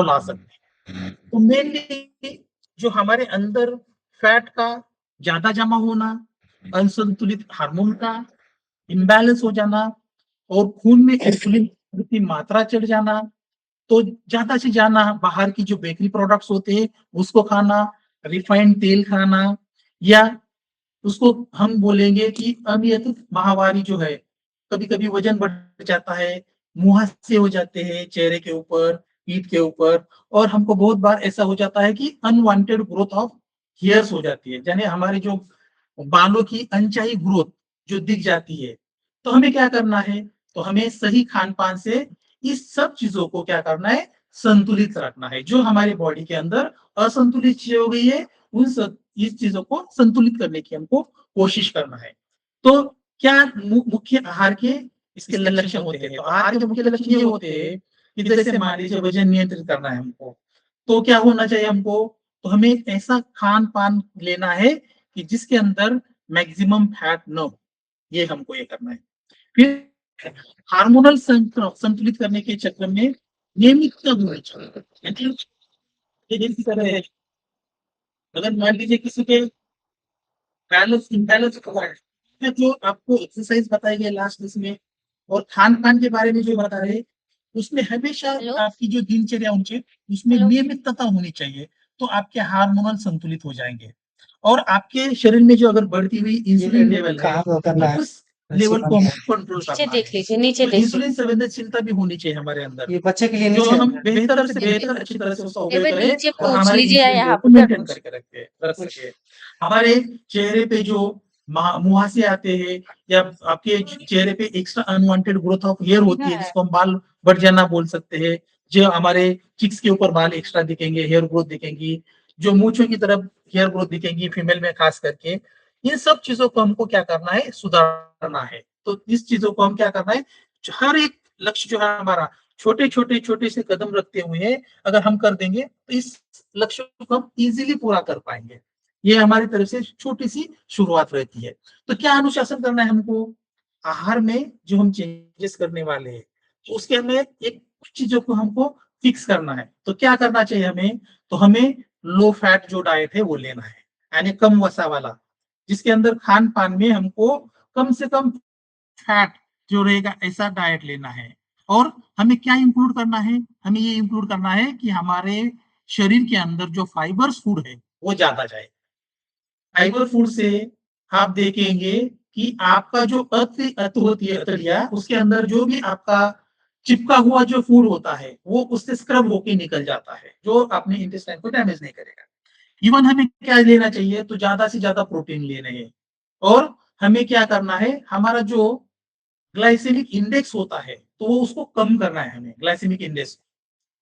ला सकते हैं। तो मेनली जो हमारे अंदर फैट का ज्यादा जमा होना, असंतुलित हार्मोन का इम्बैलेंस हो जाना और खून में इंसुलिन की मात्रा चढ़ जाना, तो ज्यादा से ज्यादा बाहर की जो बेकरी प्रोडक्ट्स होते हैं उसको खाना, रिफाइंड तेल खाना, या उसको हम बोलेंगे कि अनियंत्रित माहवारी जो है, कभी-कभी वजन बढ़ जाता है, मुहासे हो जाते हैं चेहरे के ऊपर, पीठ के ऊपर, और हमको बहुत बार ऐसा हो जाता है कि अनवांटेड ग्रोथ ऑफ हेयर्स हो जाती है। यानी हमारे जो बालों की अनचाही ग्रोथ जो दिख जाती है। तो हमें क्या करना है? तो हमें सही खान-पान से इस सब चीज़ों को क्या करना है? संतुलित रखना है। जो हमारी बॉडी के अंदर असंतुलित चीज़ें हो गई है, उन सब इस चीज़ों को संतुलित करने की हमको कोशिश करना है। तो क्या मुख्य आहार के इसके लक्षण होते हैं? तो आहार के मुख्य लक्षण ये होते हैं कि जैसे मान लीजिए वज़न नियंत्रित करना है हमको, तो क्या होना चाहिए हमको? तो हमें एक ऐसा खान-पान लेना है कि जिसके अंदर मैक्सिमम फैट ना हो, ये हमको ये करना है। फिर हार्मोनल संतुलित करने के चक्कर में नियमितता होनी चाहिए। यानी ये किसी तरह है, अगर मान लीजिए किसी के बैलेंस इम्बैलेंस हुआ है, तो जो आपको एक्सरसाइज बताई गई लास्ट इसमें और खान-पान के बारे में जो बता रहे, उसमें हमेशा हेलो आपकी जो दिनचर्या होनी उसमें हेलो नियमितता होनी चाहिए, तो आपके हार्मोनल संतुलित हो जाएँगे। और आपके शरीर में जो अगर बढ़ती हुई इंसुलिन लेवल है, तो उस लेवल को हमको कंट्रोल नीचे करना देख है। लीजिए, नीचे तो देखिए। इंसुलिन संवेदनशीलता भी होनी चाहिए हमारे अंदर, ये बच्चे के लिए जो नीचे हम बेहतर से बेहतर अच्छी तरह से उसका एक उपयोग बार करें नीचे और पूछ हमारे लीजिए इंसुलिन यहाँ लेवल को पे मेंटेन करके रख सके। हमारे चेहरे पे जो मुहासे आते हैं, या आपके चेहरे पे extra unwanted growth of hair होती है, जिसको हम बाल बढ़ जाना बोल सकते हैं, जो हमारे चिक्स के ऊपर बाल एक्स्ट्रा दिखेंगे, हेयर ग्रोथ दिखेंगी, जो मूंछों की तरफ हेयर ग्रोथ दिखेंगी फीमेल में खास करके, इन सब चीजों को हमको क्या करना है? सुधारना है। तो इस चीजों को हम क्या करना है? हर एक लक्ष्य जो है हमारा, छोटे से कदम रखते हुए अगर हम कर देंगे, तो इस लक्ष्य को हम इजीली पूरा कर पाएंगे। ये हमारी तरफ से छोटी सी शुरुआत रहती है। तो क्या अनुशासन करना है हमको? आहार में जो हम चेंजेस करने वाले हैं, तो उसके हमें एक कुछ चीजों को हमको फिक्स करना है। तो क्या करना चाहिए हमें? तो हमें लो फैट जो डाइट है वो लेना है, यानी कम वसा वाला, जिसके अंदर खान पान में हमको कम से कम फैट जो रहेगा ऐसा डाइट लेना है। और हमें क्या इंक्लूड करना है? हमें ये इंक्लूड करना है कि हमारे शरीर के अंदर जो फाइबर्स फूड है वो ज्यादा जाए। फाइबर फूड से आप देखेंगे कि आपका जो अत होती है अतड़िया, उसके अंदर जो भी आपका चिपका हुआ जो फूड होता है वो उससे स्क्रब होके निकल जाता है, जो अपने इंटेस्टाइन को डैमेज नहीं करेगा। इवन हमें क्या लेना चाहिए? तो ज्यादा से ज्यादा प्रोटीन लेने हैं। और हमें क्या करना है? हमारा जो ग्लाइसेमिक इंडेक्स होता है, तो वो उसको कम करना है हमें, ग्लाइसेमिक इंडेक्स।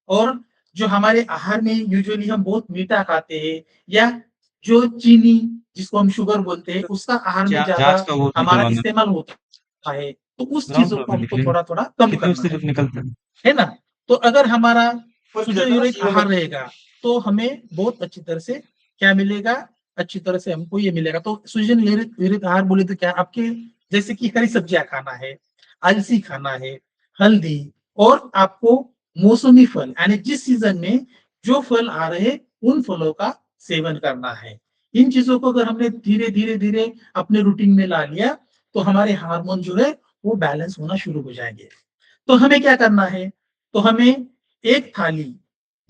और जो हमारे आहार में यूजुअली हम बहुत मीठा खाते हैं, या जो चीनी जिसको हम शुगर बोलते हैं, उसका आहार में ज्यादा जांच का वो हमारा निकलवाना इस्तेमाल होता है, तो उस ग्राउंड चीजों फ्लोर को में हमको निकलेंगे थोड़ा थोड़ा कम कितने करना उससे जब निकलते हैं है ना? तो अगर हमारा शुद्ध यूरिक आहार रहेगा, तो हमें बहुत अच्छी तरह से क्या मिलेगा? अच्छी तरह से हमको ये मिलेगा। तो सुजन यूरिक यूरिक आहार बोले तो क्या आपके, जैसे कि हरी सब्जियां खाना है, अलसी खाना है, हल्दी, और आपको मौसमी फल, यानी जिस सीजन में जो फल आ रहे हैं उन फलों का सेवन करना है। इन चीजों को अगर हमने धीरे धीरे धीरे अपने रूटीन में ला लिया, तो हमारे हार्मोन जो है वो बैलेंस होना शुरू हो जाएंगे। तो हमें क्या करना है? तो हमें एक थाली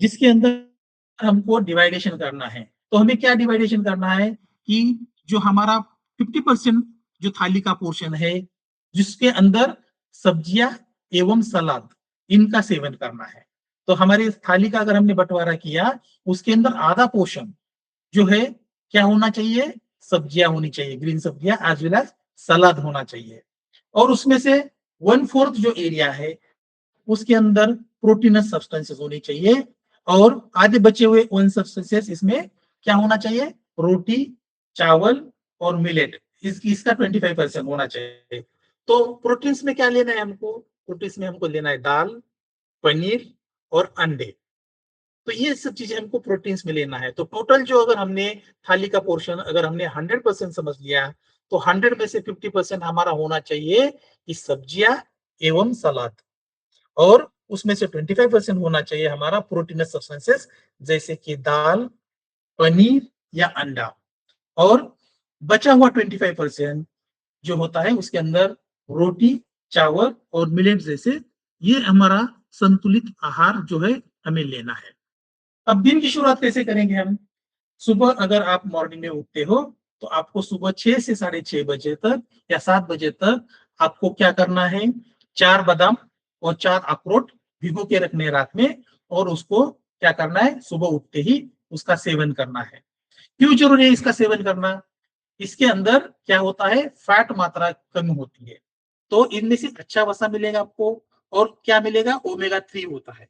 जिसके अंदर हमको डिवाइडेशन करना है। तो हमें क्या डिवाइडेशन करना है कि जो हमारा 50% जो थाली का पोर्शन है, जिसके अंदर सब्जियां एवं सलाद, इनका सेवन करना है। तो हमारी थाली का अगर हमने बंटवारा किया, उसके अंदर आधा पोर्शन जो है क्या होना चाहिए? सब्जियां होनी चाहिए, ग्रीन सब्जियां एज वेल एज सलाद होना चाहिए। और उसमें से 1/4 जो एरिया है उसके अंदर प्रोटीनस सब्सटेंसेस होनी चाहिए, और आधे बचे हुए वन सब्सटेंसेस इसमें क्या होना चाहिए? रोटी, चावल और मिलेट, इसका 25% होना चाहिए। तो प्रोटीन्स में क्या लेना है हमको? प्रोटीन्स में हमको लेना है दाल, पनीर और अंडे। तो ये सब चीजें हमको प्रोटीन्स में लेना है। तो टोटल जो अगर हमने थाली का पोर्शन अगर हमने 100% समझ लिया, तो 100 में से 50% हमारा होना चाहिए कि सब्जियां एवं सलाद। और उसमें से 25% होना चाहिए हमारा प्रोटीनस सब्सटेंसेस, जैसे कि दाल, पनीर या अंडा। और बचा हुआ 25% जो होता है उसके अंदर रोटी, चावल और मिलेट जैसे ये हमारा संतुलित आहार जो है हमें लेना है। अब दिन की शुरुआत कैसे करेंगे हम? सुबह अगर आप मॉर्निंग में उठते हो तो आपको सुबह 6 से 6:30 बजे तक या 7 बजे तक आपको क्या करना है? 4 बादाम और 4 अखरोट भिगो के रखने हैं रात में, और उसको क्या करना है? सुबह उठते ही उसका सेवन करना है। क्यों जरूरी है इसका सेवन करना? इसके अंदर क्या होता है? फैट मात्रा कम होती है, तो इनमें से अच्छा वसा मिलेगा आपको। और क्या मिलेगा? ओमेगा 3 होता है।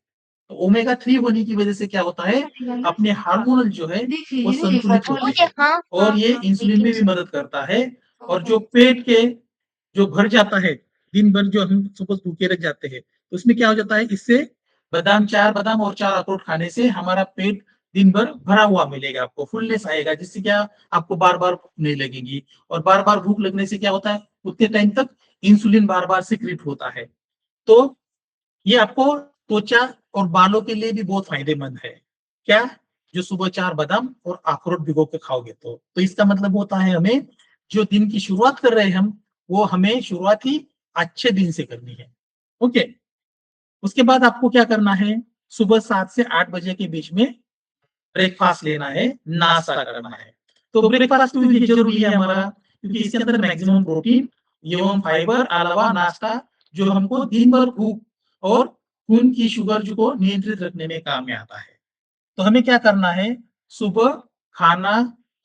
तो ओमेगा 3 होने की वजह से क्या होता है? अपने हार्मोनल जो है वो संतुलित होते हैं, और ये इंसुलिन में भी मदद करता है। और जो पेट के जो भर जाता है, दिन भर जो हम सपोज भूखे रह जाते हैं, तो उसमें क्या हो जाता है? इससे बादाम, 4 बादाम और 4 अखरोट खाने से हमारा पेट दिन भर भरा हुआ मिलेगा, आपको फुलनेस आएगा, जिससे क्या आपको बार-बार भूख नहीं लगेगी। और बार-बार भूख लगने से क्या होता है? उतने टाइम तक इंसुलिन बार-बार सिक्रीट होता है। तो ये आपको त्वचा और बालों के लिए भी बहुत फायदेमंद है। क्या? जो सुबह 4 बादाम और अखरोट भिगो के खाओगे तो इसका मतलब होता है हमें जो दिन की शुरुआत कर रहे हैं हम, वो हमें शुरुआत ही अच्छे दिन से करनी है। ओके? उसके बाद आपको क्या करना है? सुबह 7 से 8 बजे के बीच में ब्रेकफास्ट लेना है, नाश्ता करना है। तो ब्रेकफास्ट तो ये ज़रूरी है हमारा, क्योंकि इसके अंदर मैक्सिमम प्रोटीन एवं फाइबर अलावा नाश्ता जो हमको दिन भर भूख और खून की शुगर जो को नियंत्रित रखने में काम में आता है। तो हमें क्या करना है? सुबह खाना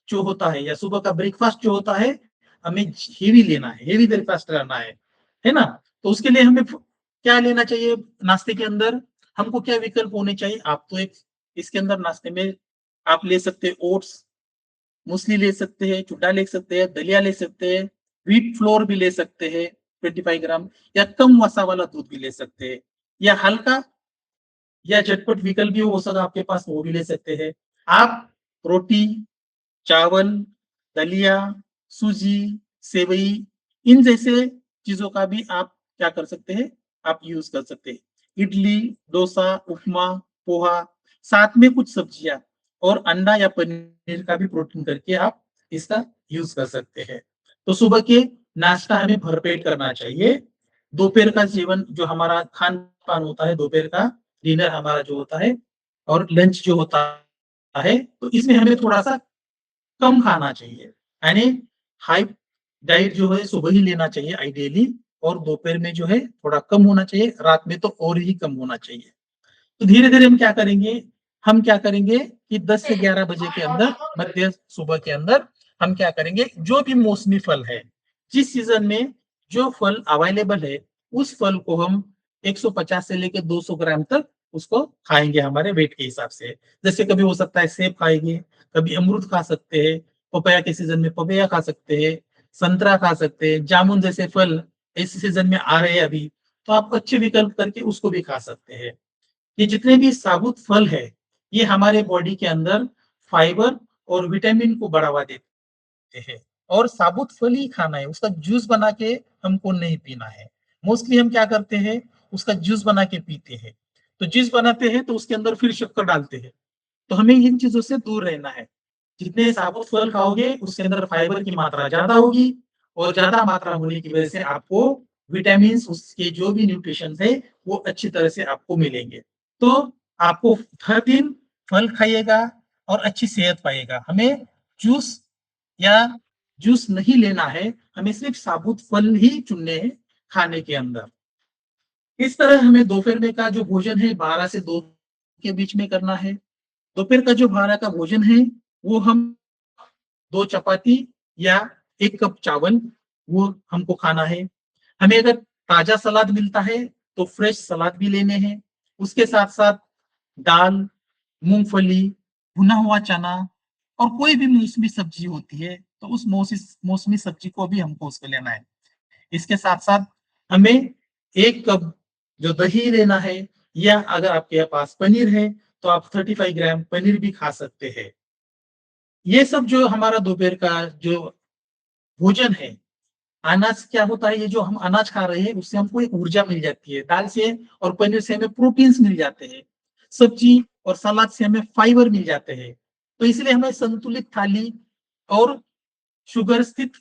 जो होता है या सुबह का ब्रेकफास्ट जो होता है, हमें हेवी लेना है, हेवी ब्रेकफास्ट करना है ना? तो उसके लिए हमें क्या लेना चाहिए नाश्ते के अंदर? हमको क्या विकल्प होने चाहिए? आप तो एक इसके अंदर नाश्ते में आप ले सकते हैं ओट्स, मूसली ले सकते हैं, चूड़ा ले सकते हैं, दलिया ले सकते हैं, व्हीट फ्लोर भी ले सकते हैं 25 ग्राम, या कम वसा वाला दूध भी ले सकते हैं, या हल्का या झटपट विकल्प भी हो सकता है आपके पास, वो भी ले सकते हैं। आप रोटी, चावल, दलिया, सूजी, सेवई, इन जैसे चीज़ों का भी आप क्या कर सकते हैं? आप यूज़ कर सकते हैं। इडली, डोसा, उपमा, पोहा, साथ में कुछ सब्जियाँ और अंडा या पनीर का भी प्रोटीन करके आप इसका यूज़ कर सकते हैं। तो सुबह के नाश्ता हमें भरपेट करना चाहिए। दोपहर का सेवन जो हमारा खान-पान होता है, दोपहर का डिनर हमारा जो होता है और लंच जो होता है, तो इसमें हमें थोड़ा-सा कम खाना चाहिए। यानी हाई डाइट जो है सुबह ही लेना चाहिए आइडियली, और दोपहर में जो है थोड़ा कम होना चाहिए, रात में तो और ही कम होना चाहिए। तो धीरे-धीरे हम क्या करेंगे कि 10 से 11 बजे के अंदर, मध्य सुबह के अंदर हम क्या करेंगे, जो भी मौसमी फल है, जिस सीज़न में जो फल अवेलेबल है, उस फल को हम 150 से लेके 200 ग्राम तक उसको खाएँगे हमारे वेट के हिसाब से। जैसे कभी हो सकता है सेब खाएँगे, कभी अमरूद खा सकते हैं, पपाया के सीज़न में पपाया खा सकते हैं, संतरा खा सकते हैं, जामुन जैसे फल इस सीज़न में आ रहे हैं अभी, तो आप अच्छे विकल्प करके उसको भी खा सकते हैं। ये जितने भी साबुत फल है, ये हमारे बॉडी के अंदर फाइबर और विटामिन को बढ़ावा देते हैं, और साबुत फल ही खाना है, उसका जूस बना के हमको नहीं पीना है। मोस्टली हम क्या करते हैं, उसका जूस बना के पीते हैं। तो जूस बनाते हैं तो उसके अंदर फिर शक्कर डालते हैं। तो हमें इन चीज़ों से दूर रहना है। जितने साबुत फल खाओगे उसके अंदर फाइबर की मात्रा ज़्यादा होगी, और ज़्यादा मात्रा होने की वजह से आपको विटामिन्स, उसके जो भी न्यूट्रिशंस है, वो अच्छी तरह से आपको मिलेंगे। तो आपको हर दिन फल खाइएगा और अच्छी सेहत पाइएगा। हमें जूस या जूस नहीं लेना है, हमें सिर्फ़ साबुत फल ही चुनने हैं खाने के अंदर। इस तरह हमें दोपहर में का जो भोजन है 12 से 2 के बीच में करना है। दोपहर का जो 12 का भोजन है, वो हम 2 चपाती या 1 कप चावल, वो हमको खाना है। हमें अगर ताज़ा सलाद मिलता है, तो फ्रेश सलाद भी लेने हैं। उसके साथ-साथ दाल, मूँगफली, भुना हुआ चना और कोई भी मौसमी सब्ज़ी होती है, तो उस मौसमी सब्ज़ी को भी हमको उसको लेना है। इसके साथ-साथ हमें 1 कप जो दही लेना है, या अगर आपके पास पनीर है, तो आप 35 ग्राम पनीर भी खा सकते हैं। ये सब जो हमारा दोपहर का जो भोजन है, अनाज क्या होता है, ये जो हम अनाज खा रहे हैं उससे हमको एक ऊर्जा मिल जाती है, दाल से और पनीर से हमें प्रोटीन्स मिल जाते हैं, सब्जी और सलाद से हमें फाइबर मिल जाते हैं। तो इसलिए हमें संतुलित थाली और शुगर स्थिर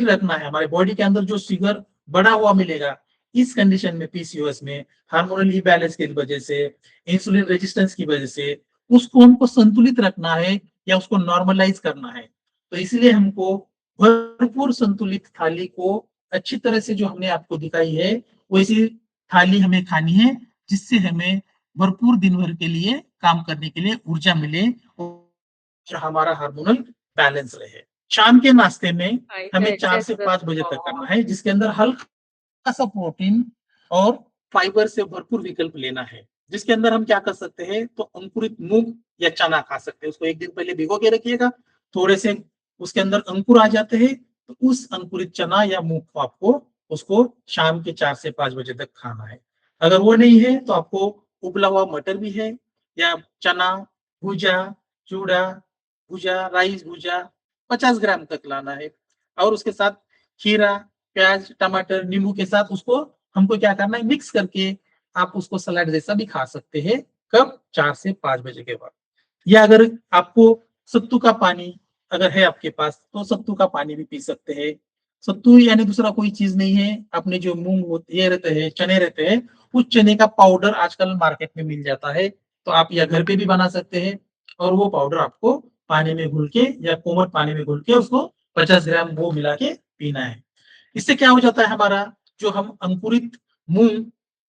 रखना है। हमारे बॉडी के अंदर जो शुगर बढ़ा हुआ मिलेगा इस कंडीशन में, पीसीओएस में, हार्मोनल इम्बैलेंस की वजह से, इंसुलिन रेजिस्टेंस की वजह से, उसको हमको संतुलित रखना है या उसको नॉर्मलाइज करना है। तो इसलिए हमको भरपूर संतुलित थाली को अच्छी तरह से जो हमने आपको दिखाई है वैसी थाली हमें खानी है, जिससे हमें भरपूर दिन भर के लिए काम करने के लिए ऊर्जा मिले और हमारा हार्मोनल बैलेंस रहे। शाम के नाश्ते में हमें 4 से 5 बजे तक करना है, जिसके अंदर हल्का सा प्रोटीन और फाइबर से भरपूर विकल्प लेना है। जिसके अंदर हम क्या कर सकते हैं, तो अंकुरित मूंग या चना खा सकते हैं। उसको एक दिन पहले भिगो के रखिएगा, थोड़े से उसके अंदर अंकुर आ जाते हैं, तो उस अंकुरित चना या मूंग को आपको उसको शाम के 4 से 5 बजे तक खाना है। अगर वो नहीं है तो आपको उबला हुआ मटर भी है, या चना भुजा, चूड़ा भुजा, राइस भुजा 50 ग्राम तक लाना है, और उसके साथ खीरा, प्याज, टमाटर, नींबू के साथ उसको हमको क्या करना है, मिक्स करके आप उसको सलाद जैसा भी खा सकते हैं। कब? 4 से 5 बजे के बाद। या अगर आपको सत्तू का पानी अगर है आपके पास तो सत्तू का पानी भी पी सकते हैं। सत्तू यानी दूसरा कोई चीज नहीं है, अपने जो मूंग ये रहते हैं, चने रहते हैं, उस चने का पाउडर आजकल मार्केट में मिल जाता है, तो आप या घर पे भी बना सकते हैं, और वो पाउडर आपको पानी में घुल के या कोमट पानी में घुल के उसको 50 ग्राम वो मिला के पीना है। इससे क्या हो जाता है, हमारा जो हम अंकुरित मूंग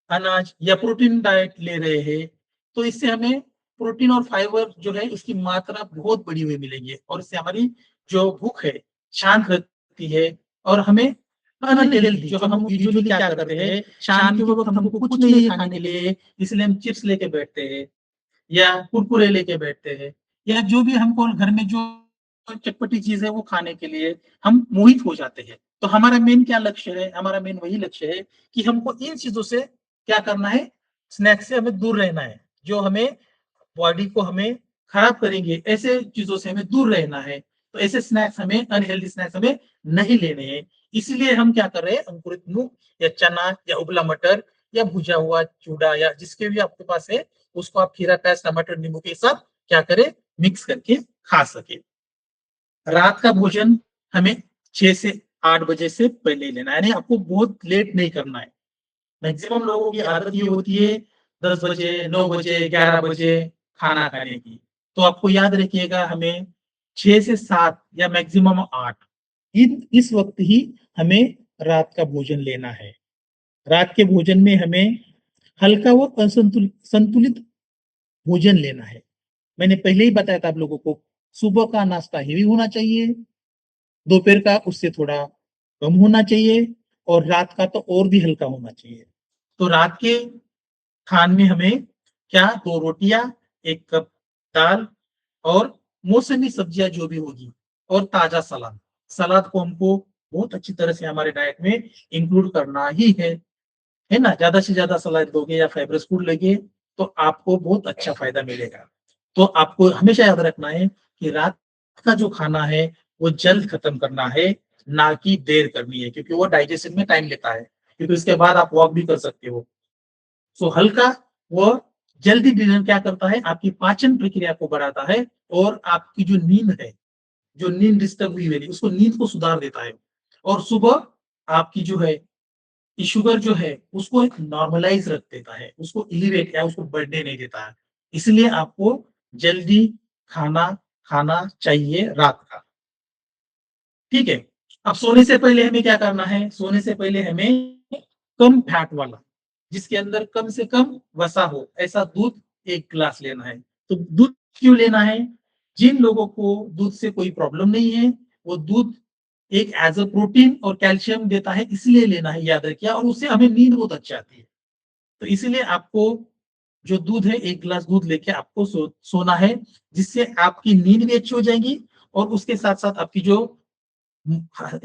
अनाज या प्रोटीन डाइट ले रहे हैं, तो इससे हमें प्रोटीन और फाइबर जो है इसकी मात्रा बहुत बड़ी हुई मिलेगी, और इससे हमारी जो भूख है शांत रहती है, और हमें अनहेल्दी जो हम यूजुअली क्या करते हैं, शाम के वक्त हमको कुछ नहीं है खाने के लिए, इसलिए हम चिप्स लेके बैठते हैं या कुरकुरे लेके बैठते हैं, या जो भी हमको घर में जो चटपटी चीज है वो खाने के लिए हम मोहित हो जाते हैं। तो हमारा मेन क्या लक्ष्य है, हमारा मेन वही लक्ष्य है कि हमको इन चीजों से क्या करना है, स्नैक्स से हमें दूर रहना है, जो हमें बॉडी को हमें खराब करेंगे, ऐसे चीजों से हमें दूर रहना है। तो ऐसे स्नैक्स हमें, अनहेल्दी स्नैक्स हमें नहीं लेने हैं। इसलिए हम क्या कर रहे हैं, अंकुरित मूंग या चना या उबला मटर या भुजा हुआ चूड़ा या जिसके भी आपके पास है, उसको आप खीरा, प्याज, टमाटर, नींबू के साथ क्या करें, मिक्स करके खा सके। रात का भोजन हमें 6 से 8 बजे से पहले लेना है, यानी आपको बहुत लेट नहीं करना है। मैक्सिमम लोगों की आदत ये होती है 10 बजे, 9 बजे, 11 बजे खाना खाने की। तो आपको याद रखिएगा, हमें 6 से 7 या मैक्सिमम 8 इस वक्त ही हमें रात का भोजन लेना है। रात के भोजन में हमें हल्का व संतुलित भोजन लेना है। मैंने पहले ही बताया था आप लोगों को, सुबह का नाश्ता हेवी होना चाहिए, दोपहर का उससे थोड़ा कम होना चाहिए, और रात का तो और भी हल्का होना चाहिए। तो रात के खान में हमें क्या, 2 रोटियां, 1 कप दाल, और मौसमी सब्जियां जो भी होगी, और ताजा सलाद। सलाद को हमको बहुत अच्छी तरह से हमारे डाइट में इंक्लूड करना ही है ना? ज्यादा से ज्यादा सलाद दोगे या फाइब्रस फूड लेंगे तो आपको बहुत अच्छा फायदा मिलेगा। तो आपको हमेशा याद रखना है कि रात का जो खाना है वो जल्द खत्म करना है, ना कि देर करनी है, क्योंकि वो डाइजेशन में टाइम लेता है, क्योंकि उसके बाद आप वॉक भी कर सकते हो। सो हल्का वो जल्दी डिनर क्या करता है, आपकी पाचन प्रक्रिया को बढ़ाता है, और आपकी जो नींद है, जो नींद डिस्टर्ब हुई है उसको, नींद को सुधार देता है, और सुबह आपकी जो है शुगर जो है उसको एक नॉर्मलाइज रख देता है, उसको एलिवेट या उसको बढ़ने नहीं देता है। इसलिए आपको जल्दी खाना खाना चाहिए रात का। ठीक है। अब सोने से पहले हमें क्या करना है, सोने से पहले हमें कम फैट वाला, जिसके अंदर कम से कम वसा हो, ऐसा दूध 1 गिलास लेना है। तो दूध क्यों लेना है? जिन लोगों को दूध से कोई प्रॉब्लम नहीं है, वो दूध एक एज अ प्रोटीन और कैल्शियम देता है, इसलिए लेना है, याद रखिए, और उससे हमें नींद बहुत अच्छी आती है। तो इसीलिए आपको जो दूध है, 1 गिलास दूध लेके आपको सोना है, जिससे आपकी नींद भी अच्छी हो जाएगी, और उसके साथ साथ आपकी जो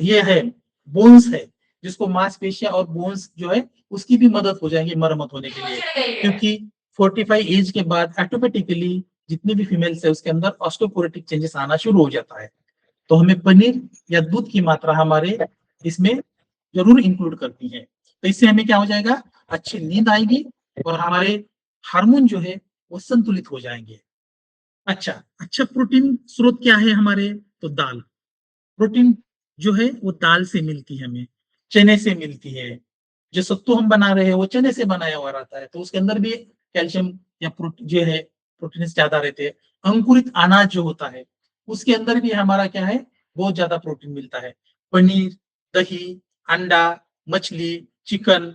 ये है बोन्स है, जिसको मांसपेशियां और बोन्स जो है उसकी भी मदद हो जाएंगी मरम्मत होने के लिए, क्योंकि 45 एज के बाद ऑटोमेटिकली जितने भी फीमेल्स है उसके अंदर ऑस्टियोपोरोटिक चेंजेस आना शुरू हो जाता है। तो हमें पनीर या दूध की मात्रा हमारे इसमें जरूर इंक्लूड करती हैं। तो इससे हमें क्या हो जाएगा, अच्छी नींद आएगी और हमारे हार्मोन जो है वो संतुलित हो जाएंगे। अच्छा, अच्छा प्रोटीन स्रोत क्या है हमारे, तो दाल। प्रोटीन जो है वो दाल से मिलती है हमें, चने से मिलती है। जो सत्तू हम बना रहे हैं वो चने से बनाया हुआ रहता है, तो उसके अंदर भी कैल्शियम या प्रोटीन जो है, प्रोटीन ज्यादा रहते हैं। अंकुरित अनाज जो होता है उसके अंदर भी हमारा क्या है, बहुत ज्यादा प्रोटीन मिलता है। पनीर, दही, अंडा, मछली, चिकन।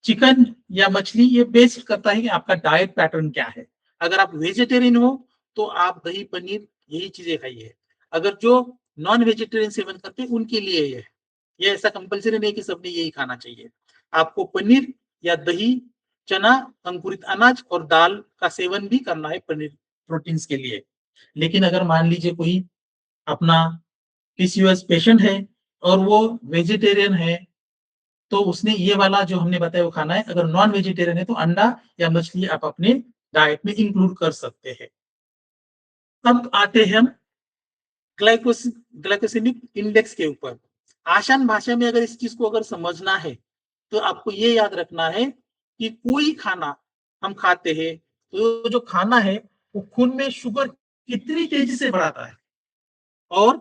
चिकन या मछली ये बेस्ड करता है कि आपका डाइट पैटर्न क्या है। अगर आप वेजिटेरियन हो तो आप दही, पनीर यही चीजें खाइए। अगर जो नॉन वेजिटेरियन सेवन करते हैं उनके लिए ये ऐसा कंपलसरी नहीं कि सबने यही खाना चाहिए। आपको पनीर या दही, चना, अंकुरित अनाज और दाल का सेवन भी करना है पनीर प्रोटीन्स के लिए। लेकिन अगर मान लीजिए कोई अपना पीसीओएस पेशेंट है और वो वेजिटेरियन है, तो उसने ये वाला जो हमने बताया वो खाना है। अगर नॉन वेजिटेरियन है तो अंडा या मछली आप अपने डाइट में इंक्लूड कर सकते हैं। अब आते हैं हम ग्लाइकोसेमिक इंडेक्स के ऊपर। आसान भाषा में अगर इस चीज को अगर समझना है तो आपको ये याद रखना है कि कोई खाना हम खाते हैं तो जो खाना है वो खून में शुगर कितनी तेजी से बढ़ाता है, और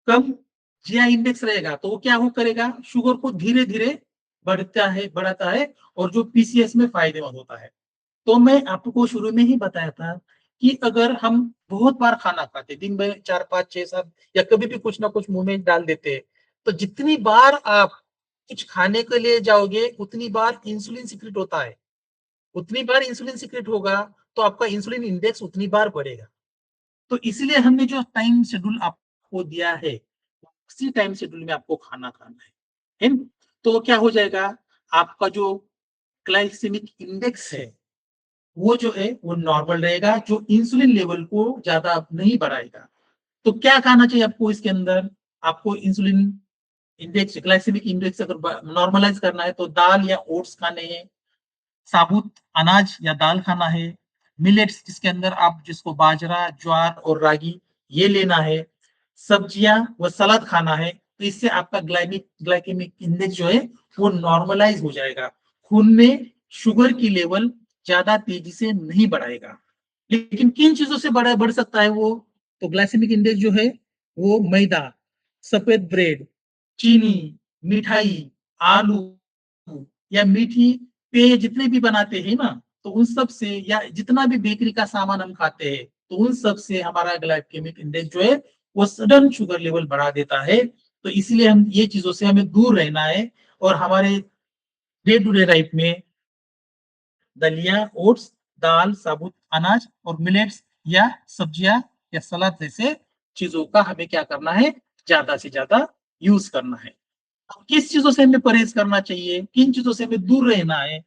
कम जीआई इंडेक्स रहेगा तो वो क्या हो करेगा, शुगर को धीरे धीरे बढ़ाता है, और जो पीसीएस में फायदेमंद होता है। तो मैं आपको शुरू में ही बताया था कि अगर हम बहुत बार खाना खाते, दिन में 4, 5, 6, 7 या कभी भी कुछ ना कुछ मुंह में डाल देते हैं, तो जितनी बार आप कुछ खाने के लिए जाओगे उतनी बार इंसुलिन सीक्रेट होता है। उतनी बार इंसुलिन सीक्रेट होगा तो आपका इंसुलिन इंडेक्स उतनी बार बढ़ेगा। तो इसलिए हमने जो टाइम शेड्यूल आपको दिया है उसी टाइम शेड्यूल में आपको खाना खाना है ना? तो क्या हो जाएगा, आपका जो ग्लाइसेमिक इंडेक्स है वो जो है वो नॉर्मल रहेगा, जो इंसुलिन लेवल को ज्यादा नहीं बढ़ाएगा। तो क्या खाना चाहिए आपको इसके अंदर, आपको इंसुलिन इंडेक्स, ग्लाइसेमिक इंडेक्स अगर नॉर्मलाइज करना है तो दाल या ओट्स खाने हैं, साबुत अनाज या दाल खाना है, मिलेट्स जिसके अंदर आप जिसको बाजरा, ज्वार और रागी ये लेना है, सब्जियां व सलाद खाना है। तो इससे आपका ग्लाइकेमिक इंडेक्स जो है वो नॉर्मलाइज हो जाएगा, खून में शुगर की लेवल ज्यादा तेजी से नहीं बढ़ाएगा। लेकिन किन चीजों से बढ़ सकता है वो, तो ग्लाइसेमिक इंडेक्स जो है वो मैदा, सफेद ब्रेड, चीनी, मिठाई, आलू या मीठी पेय जितने भी बनाते हैं ना, तो उन सब से या जितना भी बेकरी का सामान हम खाते हैं तो उन सब से हमारा ग्लाइकेमिक इंडेक्स जो है वो सडन शुगर लेवल बढ़ा देता है। तो इसलिए हम ये चीजों से हमें दूर रहना है, और हमारे डे टू डे लाइफ में दलिया, ओट्स, दाल, साबुत अनाज और मिलेट्स या सब्जियां या सलाद जैसे चीजों का हमें क्या करना है, ज्यादा से ज्यादा यूज करना है। किस चीजों से हमें परहेज करना चाहिए, किन चीजों से हमें दूर रहना है,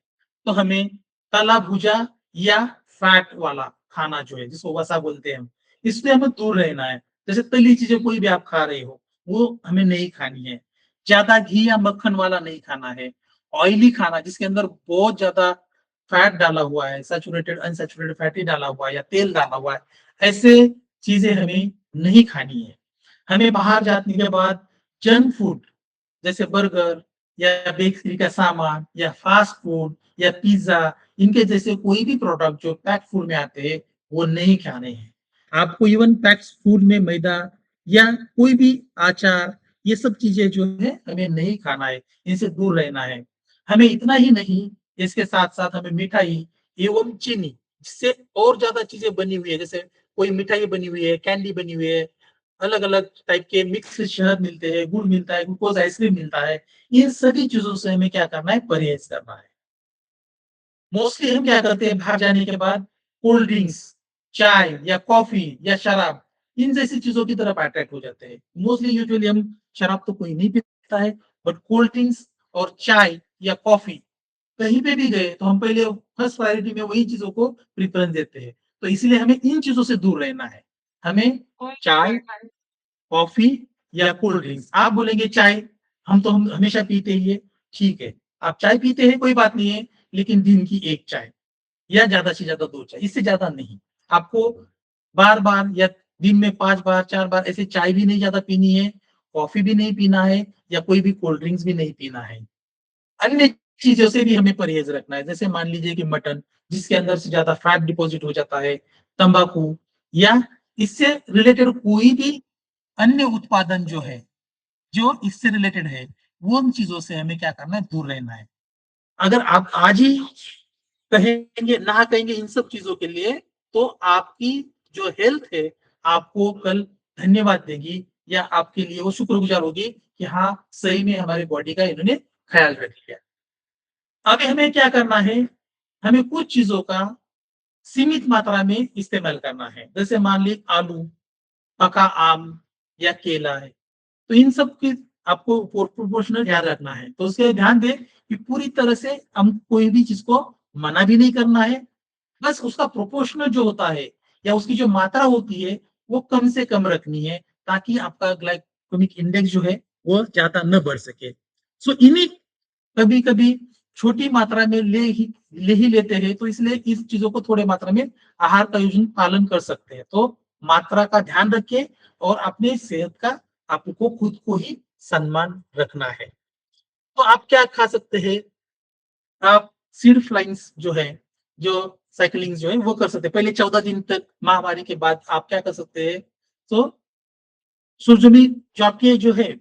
तो हमें तला भुजा या फैट वाला खाना जो है जिसको वसा बोलते हैं हम, इससे हमें दूर रहना है। जैसे तली चीजें कोई भी आप खा रहे हो वो हमें नहीं खानी है। ज्यादा घी या मक्खन वाला नहीं खाना है। ऑयली खाना जिसके अंदर बहुत ज्यादा फैट डाला हुआ है, सैचुरेटेड अनसैचुरेटेड फैटी डाला हुआ है या तेल डाला हुआ है, ऐसे चीजें हमें नहीं खानी है। हमें बाहर जाने के बाद जंक फूड जैसे बर्गर या बेकरी का सामान या फास्ट फूड या पिज्जा, इनके जैसे कोई भी प्रोडक्ट जो पैक फूड में आते हैं वो नहीं खाने हैं। आपको इवन पैक फूड में मैदा या कोई भी आचार, ये सब चीजें जो है हमें नहीं खाना है, इनसे दूर रहना है। हमें इतना ही नहीं, इसके साथ साथ हमें मिठाई एवं चीनी जिससे और ज्यादा चीजें बनी हुई है, जैसे कोई मिठाई बनी हुई है, कैंडी बनी हुई है, अलग अलग टाइप के मिक्स शहद मिलते हैं, गुड़ मिलता है, ग्लूकोज आइसक्रीम मिलता है, इन सभी चीजों से हमें क्या करना है, परहेज करना है। मोस्टली हम क्या करते हैं बाहर जाने के बाद, कोल्ड ड्रिंक्स, चाय या कॉफी या शराब, इन जैसी चीजों की तरफ अट्रैक्ट हो जाते हैं। मोस्टली यूजुअली हम शराब तो कोई नहीं पीता है, बट कोल्ड ड्रिंक्स और चाय या कॉफी कहीं पे भी गए तो हम पहले फर्स्ट प्रायोरिटी में वही चीजों को प्रेफरेंस देते हैं। तो इसलिए हमें इन चीजों से दूर रहना है। हमें चाय, कॉफी या कोल्ड ड्रिंक्स, आप बोलेंगे चाय, हम हमेशा पीते ही है, ठीक है, आप चाय पीते हैं कोई बात नहीं है, लेकिन दिन की एक चाय या ज्यादा से ज्यादा दो चाय, इससे ज्यादा नहीं। आपको बार बार या दिन में 5 बार 4 बार ऐसे चाय भी नहीं ज्यादा पीनी है, कॉफी भी नहीं पीना है या कोई भी कोल्ड ड्रिंक्स भी नहीं पीना है। अन्य चीज़ों से भी हमें परहेज़ रखना है। जैसे मान लीजिए कि मटन, जिसके अंदर से ज़्यादा फैट डिपॉज़िट हो जाता है, तम्बाकू या इससे रिलेटेड कोई भी अन्य उत्पादन जो है, जो इससे रिलेटेड है, वो उन चीज़ों से हमें क्या करना है, दूर रहना है। अगर आप आज ही कहेंगे ना कहेंगे इन सब चीज़ों के लिए, तो आपकी जो हेल्थ है, आपको कल धन्यवाद देगी या आपके लिए वो शुक्रगुज़ार होगी कि हाँ, सही में हमारी बॉडी का इन्होंने ख़्याल रख लिया। अभी हमें क्या करना है, हमें कुछ चीज़ों का सीमित मात्रा में इस्तेमाल करना है। जैसे मान ली आलू, पका आम या केला है। तो इन सब की आपको प्रोपोर्शनल ध्यान रखना है। तो उसके ध्यान दें कि पूरी तरह से हम कोई भी चीज़ को मना भी नहीं करना है, बस उसका प्रोपोर्शनल जो होता है या उसकी जो मात्रा होती है, वो कम से कम रखनी है, ताकि आपका ग्लाइकेमिक इंडेक्स जो है, वो ज़्यादा न बढ़ सके। सो इन्हीं कभी-कभी छोटी मात्रा में ले ही लेते हैं, तो इसलिए इस चीज़ों को थोड़े मात्रा में आहार का आयोजन पालन कर सकते हैं। तो मात्रा का ध्यान रखें और अपने सेहत का आपको खुद को ही सम्मान रखना है। तो आप क्या खा सकते हैं? आप सीड फ्लाइंस जो है, जो साइक्लिंग जो है वो कर सकते हैं। पहले 14 दिन तक महामारी के बाद आप क्या कर सकते हैं? तो सूरजमुखी जो आपके जो है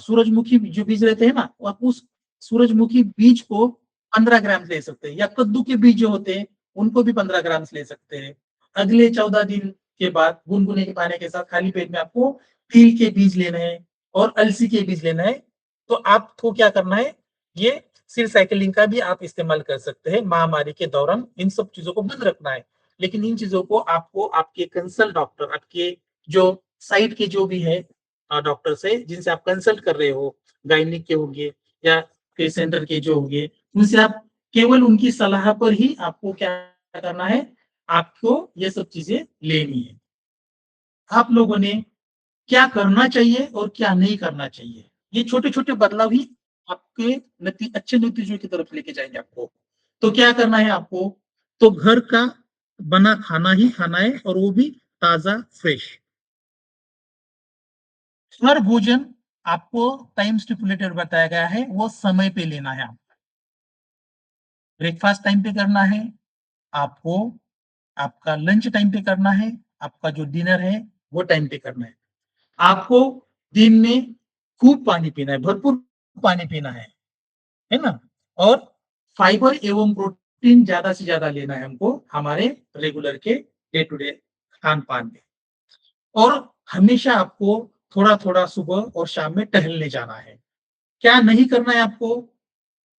सूरजमुखी जो बीज रहते हैं ना, वो आप उस सूरजमुखी बीज को 15 ग्राम ले सकते हैं या कद्दू के बीज जो होते हैं, उनको भी 15 ग्राम ले सकते हैं। अगले 14 दिन के बाद गुनगुने के पानी के साथ खाली पेट में आपको तिल के बीज लेने हैं और अलसी के बीज लेना है। तो आपको क्या करना है, ये सीड साइक्लिंग का भी आप इस्तेमाल कर सकते हैं महामारी के दौरान। इन सब चीज़ों को बंद रखना है, लेकिन इन चीज़ों को आपको आपके कंसल्ट डॉक्टर, आपके जो साइट के जो भी है डॉक्टर से जिनसे आप कंसल्ट कर रहे हो, गायनिक के होंगे या के सेंटर के जो होंगे, उनसे आप केवल उनकी सलाह पर ही आपको क्या करना है, आपको ये सब चीज़ें लेनी है। आप लोगों ने क्या करना चाहिए और क्या नहीं करना चाहिए, ये छोटे-छोटे बदलाव ही आपके अच्छे नतीजों की तरफ लेके जाएँगे आपको। तो क्या करना है आपको, तो घर का बना खाना ही खाना है और वो भी ताज़ा, फ्रेश। हर भोजन आपको टाइम स्टिपुलेटेड बताया गया है, वो समय पे लेना है आपको। ब्रेकफ़ास्ट टाइम पे करना है, आपको आपका लंच टाइम पे करना है, आपका जो डिनर है, वो टाइम पे करना है। आपको दिन में खूब पानी पीना है, भरपूर पानी पीना है ना? और फाइबर एवं प्रोटीन ज़्यादा से ज़्यादा लेना है हमको, हमारे रेगुलर के डे टू डे खान-पान में। और हमेशा आपको थोड़ा-थोड़ा सुबह और शाम में टहलने जाना है। क्या नहीं करना है आपको?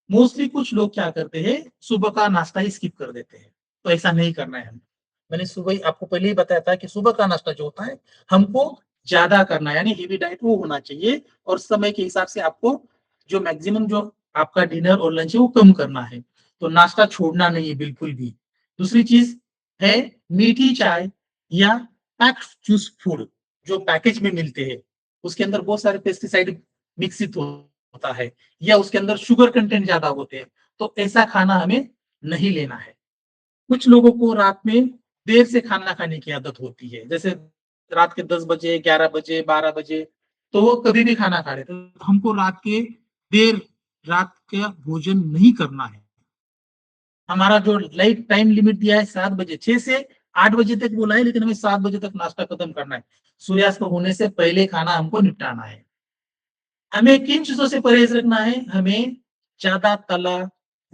मोस्टली कुछ लोग क्या करते हैं, सुबह का नाश्ता ही स्किप कर देते हैं। तो ऐसा नहीं करना है हमें। मैंने सुबह ही आपको पहले ही बताया था कि सुबह का नाश्ता जो होता है, हमको ज़्यादा करना है, यानी हेवी डाइट वो होना चाहिए और समय के हिसाब से आपको जो मैक्सिमम जो आपका डिनर और लंच है, वो कम करना है। तो नाश्ता छोड़ना नहीं है बिल्कुल भी। दूसरी चीज़ है मीठी चाय या पैक्ड जूस फूड जो पैकेज में मिलते हैं। उसके अंदर बहुत सारे पेस्टिसाइड मिक्सित होता है या उसके अंदर शुगर कंटेंट ज़्यादा होते हैं। तो ऐसा खाना हमें नहीं लेना है। कुछ लोगों को रात में देर से खाना खाने की आदत होती है। जैसे रात के 10 बजे, 11 बजे, 12 बजे, तो वो कभी भी खाना खा लेते हैं। तो हमको देर रात का भोजन नहीं करना है। हमारा जो लाइफ टाइम लिमिट दिया है 7 बजे, 6 से 8 बजे तक बोला है, लेकिन हमें 7 बजे तक नाश्ता खत्म करना है। सूर्यास्त होने से पहले खाना हमको निपटाना है। हमें किन चीज़ों से परहेज़ रखना है? हमें ज़्यादा तला,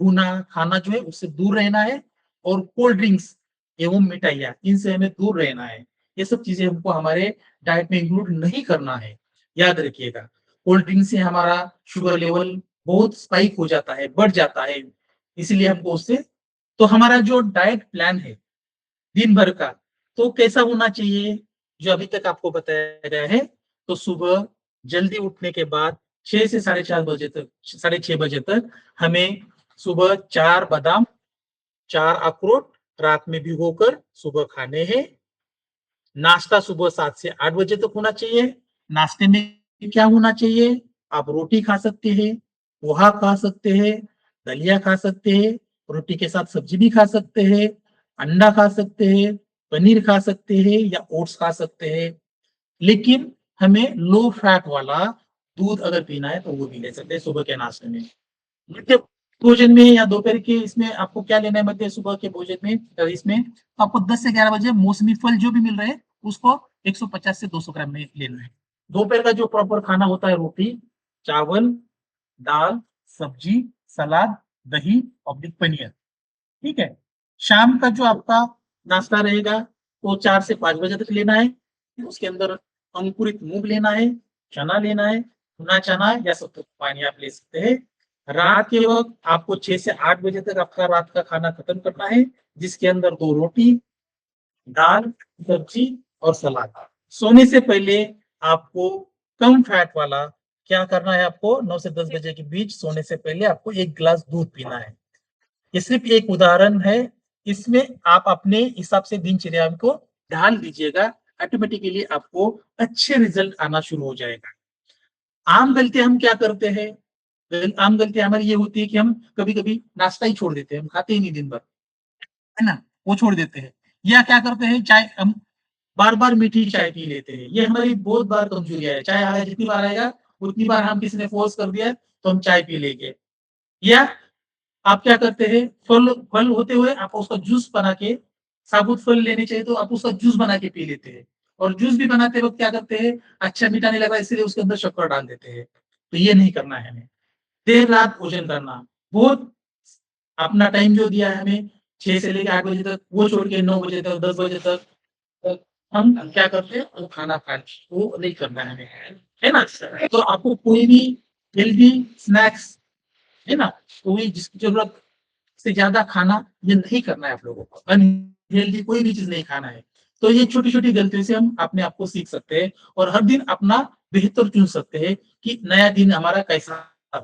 भुना खाना जो है उससे दूर रहना है और कोल्ड ड्रिंक्स एवं मिठाइयाँ इनसे हमें दूर रहना है। ये सब चीज़ें हमको हमारे डाइट में इंक्लूड नहीं करना है, याद रखिएगा। कोल्ड ड्रिंक से हमारा शुगर लेवल बहुत स्पाइक हो जाता है, बढ़ जाता है, इसलिए हमको उससे तो हमारा जो डाइट प्लान है दिन भर का, तो कैसा होना चाहिए, जो अभी तक आपको बताया गया है। तो सुबह जल्दी उठने के बाद 6 से साढ़े 4 बजे तक, साढ़े 6 बजे तक हमें सुबह 4 बादाम, 4 अखरोट रात में भिगोकर सुबह खाने हैं। नाश्ता सुबह 7 से 8 बजे तक होना चाहिए। नाश्ते में क्या होना चाहिए? आप रोटी खा सकते हैं, पोहा खा सकते हैं, दलिया खा सकते हैं, रोटी के साथ सब्जी भी खा सकते हैं, अंडा खा सकते हैं, पनीर खा सकते हैं या ओट्स खा सकते हैं। लेकिन हमें लो फैट वाला दूध अगर पीना है तो वो भी ले सकते हैं सुबह के नाश्ते में। मध्य भोजन में या दोपहर के इसमें आपको क्या लेना है, मध्य सुबह के भोजन में इसमें आपको 10 से 11 बजे मौसमी फल जो भी मिल रहे हैं उसको 150 से 200 ग्राम में लेना है। दोपहर का जो प्रॉपर खाना होता है रोटी, चावल, दाल, सब्जी, सलाद, दही और पनीर, ठीक है। शाम का जो आपका नाश्ता रहेगा वो 4 से 5 बजे तक लेना है। उसके अंदर अंकुरित मूंग लेना है, चना लेना है, भुना चना या सत्तू पानी आप ले सकते हैं। रात के वक्त आपको 6 से 8 बजे तक आपका रात का खाना खत्म करना है, जिसके अंदर 2 रोटी, दाल, सब्जी और सलाद। सोने से पहले आपको कम फैट वाला क्या करना है, आपको 9 से 10 बजे के बीच सोने से पहले आपको 1 गिलास दूध पीना है। ये सिर्फ एक उदाहरण है, इसमें आप अपने हिसाब से दिनचर्या को ढाल लीजिएगा, ऑटोमेटिकली आपको अच्छे रिजल्ट आना शुरू हो जाएगा। आम गलती हम क्या करते हैं, आम गलती हमारी ये होती है कि हम कभी-कभी नाश्ता ही छोड़ देते हैं, हम खाते ही नहीं दिन भर, है ना? वो छोड़ देते हैं या क्या करते हैं, चाय हम बार-बार मीठी चाय पी लेते हैं। ये हमारी बहुत बार कमजोरिया है, चाय आएगा जितनी बार आएगा, उतनी बार हम किसी ने फोर्स कर दिया तो हम चाय पी लेंगे। या आप क्या करते हैं, फल फल होते हुए आप उसका जूस बना के, साबुत फल लेने चाहिए तो आप उसका जूस बना के पी लेते हैं। और जूस भी बनाते वक़्त क्या करते हैं, अच्छा मीठा नहीं लग रहा है इसलिए उसके अंदर शक्कर डाल देते हैं। तो ये नहीं करना है हमें। देर रात भोजन करना, बहुत अपना टाइम जो दिया है हमें 6 से लेके 8 बजे तक, वो छोड़ के 9 बजे तक, 10 बजे तक हम क्या करते हैं, वो खाना खाते हैं, वो नहीं करना है हमें, है ना? तो आपको कोई भी हेल्दी स्नैक्स, है ना? कोई जिसकी ज़रूरत से ज़्यादा खाना ये नहीं करना है आप लोगों को। अनहेल्दी कोई भी चीज़ नहीं खाना है। तो ये छोटी-छोटी गलतियों से हम अपने आप को सीख सकते हैं और हर दिन अपना बेहतर चुन सकते हैं कि नया दिन हमारा कैसा था।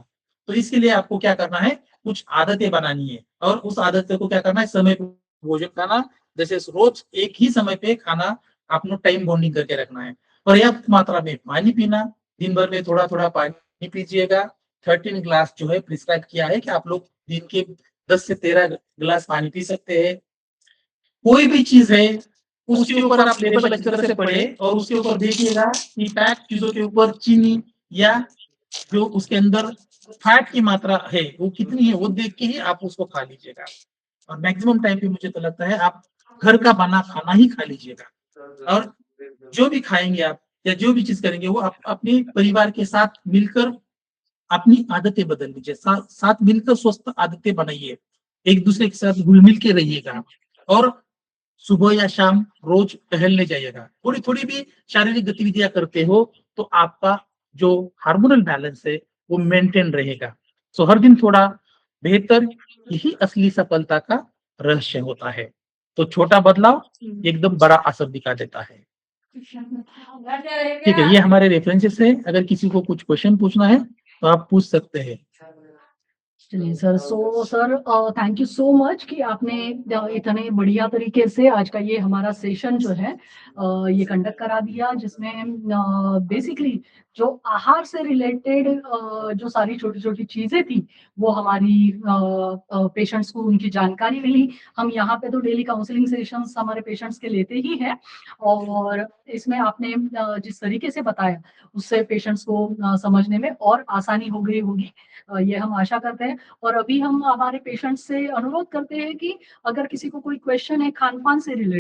तो इसके लिए आपको क्या करना है, कुछ आदतें बनानी है और उस आदतों को क्या करना है, समय पे भोजन खाना, जैसे रोज़ एक ही समय पे खाना, आपको टाइम बॉन्डिंग करके रखना है। पर्याप्त मात्रा में पानी पीना, दिन भर में थोड़ा-थोड़ा पानी पीजिएगा। 13 ग्लास जो है प्रिस्क्राइब किया है कि आप लोग दिन के 10 से 13 गिलास पानी पी सकते हैं। कोई भी चीज़ है, उसके ऊपर आप लेबल अच्छी तरह से पढ़ें और उसके ऊपर देखिएगा कि पैक्ड चीज़ों के ऊपर चीनी या जो उसके अंदर फैट की मात्रा है, वो कितनी है, वो देख के ही आप उसको खा लीजिएगा। और मैक्सिमम टाइम पे मुझे तो लगता है आप घर का बना खाना ही खा लीजिएगा। और जो भी खाएँगे आप या जो भी चीज़ करेंगे वो आप अपने परिवार के साथ मिलकर अपनी आदतें बदल लीजिए, साथ मिलकर स्वस्थ आदतें बनाइए, एक-दूसरे के साथ घुल-मिल के रहिएगा और सुबह या शाम रोज टहलने जाइएगा। थोड़ी-थोड़ी भी शारीरिक गतिविधियाँ करते हो, तो आपका जो हार्मोनल बैलेंस है, वो मेंटेन रहेगा। सो हर दिन थोड़ा बेहतर, यही असली सफलता का रहस्य होता है। तो छोटा बदलाव एकदम बड़ा असर दिखा देता है। ठीक है, ये हमारे रेफरेंसेस है, अगर किसी को कुछ क्वेश्चन पूछना है, तो आप पूछ सकते हैं। चलिए sir, so sir thank you so much कि आपने इतने बढ़िया तरीके से आज का ये हमारा सेशन जो है ये कंडक्ट करा दिया, जिसमें बेसिकली जो आहार से रिलेटेड जो सारी छोटी-छोटी चीज़ें थी, वो हमारी पेशेंट्स को उनकी जानकारी मिली। हम यहाँ पे तो डेली काउंसलिंग सेशंस हमारे पेशेंट्स के लेते ही हैं और इसमें आपने जिस तरीके से बताया, उससे पेशेंट्स को समझने में और आसानी हो गई होगी। ये हम आशा करते हैं। और अभी हम हमारे पेशेंट से अनुरोध करते हैं कि अगर किसी को कोई क्वेश्चन है खान-पान से रिलेटेड